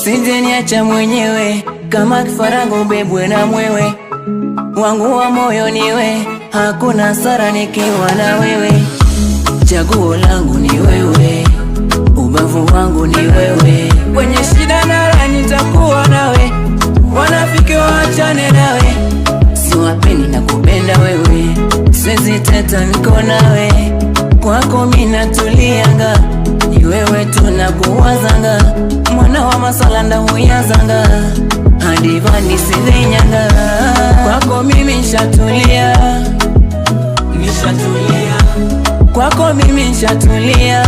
Usije niacha mwenyewe, kama kifaranga ubebwe na mwewe. Wangu wa moyo niwe, hakuna hasara nikiwa na wewe. Chaguo langu ni wewe, ubavu wangu ni wewe. Kwenye shida na raha nitakuwa nawe, wanafiki waachane nawe. Siwapendi na kupenda wewe, siwezi teta niko nawe. Kwako mimi natulianga, ni wewe tunakuwazanga. Mwana wa masala ndahuyazanga, hadi vani sizinyanga. Kwako mimi nshatulia, nishatulia. Kwako mimi nshatulia.